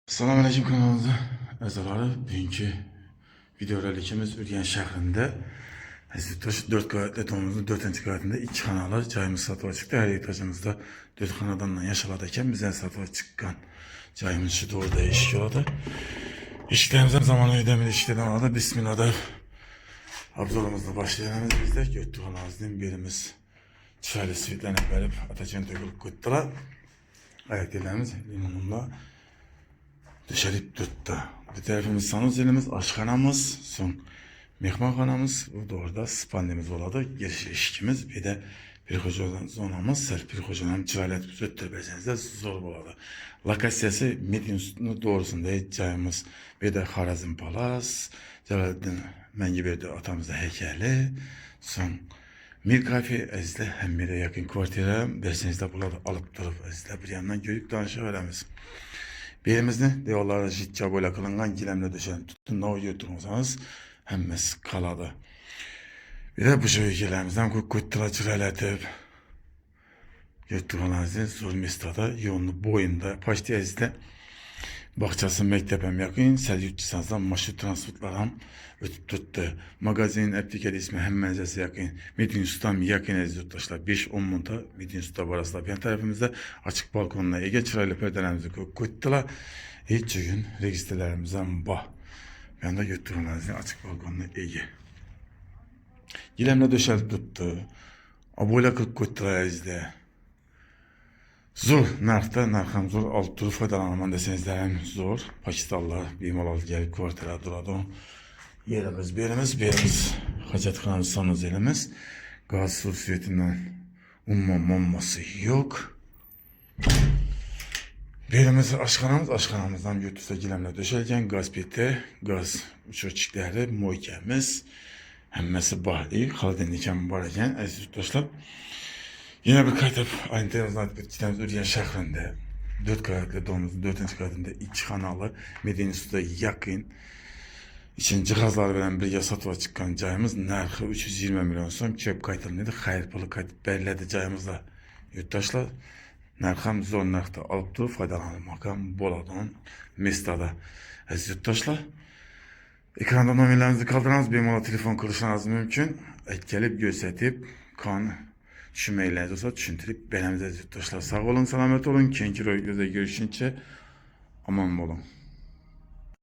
Selamünaleyküm kanalımıza əzaları. Bugünkü video rəlikimiz Ürgen şəhrində Hizbutaş 4 qayətli donumuzun 4-cü qayətində 2 xanalar cayımız satığa çıxdı. Hər etajımızda 4 xanadanla yaşaladakən bizdən satığa çıxan cayımız işi doğru dəyişik oladı. İşlərimizə zamanı ödəmeli işlərdən aladı. Bismillah'da abzorumuzla başlayanımız bizdə götdük anazinin birimiz çaylı sivitlərini verib atacağını tökülüb qoydular. Ayaklarımız limonla dışarıp tuttu. Bu tarafımız sanuzelimiz, aşkhanamız, son mehmanxanamız, burada orada spandemiz oladı. Giriş eşikimiz, bir de bir hoca zonamız, bir hocanın çivalet öttürbesenizde zor oladı. Lokasiyası Medium'un doğrusunda cayımız, bir de Harazim Palas, Celalettin Mengiber'de atamızda heykeli, son Mir Kafe ezle hem bir de yakın kvartira, dersinizde burada alıp durup ezle bir yandan görüp danışıveremiz. Belimizde diyorlar jitça böyle kılıngan gilemle düşen tutun ne uyuyorsunuz hemmesi kaladı. Bir de bu şöyle kuttura çıralatıp götürülenizde zor mestada yoğunluğu boyunda paştiyazda bahçesi mektebem yakın Selçukçusanızdan maşrut transportlarım ötüp tuttu. Magazinin eptikeli ismi hem menzesi yakın. Medine Sultan yakın eziyotlaşlar. 5-10 monta Medine Sultan barasılar. Bir tarafımızda açık balkonuna ege çıraylı perdelerimizi koydular. Hiç gün registrelerimizden bah. Ben de götürülenizin açık balkonuna ege. Gilemle döşelip tuttu. Aboyla kılıp koydular ezde. Zor, narxam zor, alt turu faydalanman deseniz zor. Pakistanlılar benim olalı gelip kvartira duradı. Yerimiz. Hacatxanamız sanız elimiz. Gaz su suyetinden ummaması yok. Birimiz aşkanamızdan götürse gilemle döşelken gaz bitti. Gaz uçurçikleri, moykemiz. Hemmesi bahri, xaladinlikən var ekan, əziz dostlar. Yine bir kayıt aynı temizden gittiğimiz Ürgen şehrinde 4 kayıtlı donumuzun 4. kayıtında 2 kanalı Medine Su'da yakın için cihazlar veren bir satığa çıkan cayımız narxı 320 milyon son köp kayıtılıydı. Hayır pulu kayıt belirledi cayımızla yurttaşlar. Narxam zor narxda alıp durup faydalanmakam boladan mestada. Aziz yurttaşlar. Ekranda nomerlerinizi kaldıranız benim ona telefon kılışlarınız mümkün. Gelip gösterip kan düşünmeleriniz olsa düşündürüp beğeninize yurttaşlar. Sağ olun, selamet olun. Kenki göze görüşünce aman olun.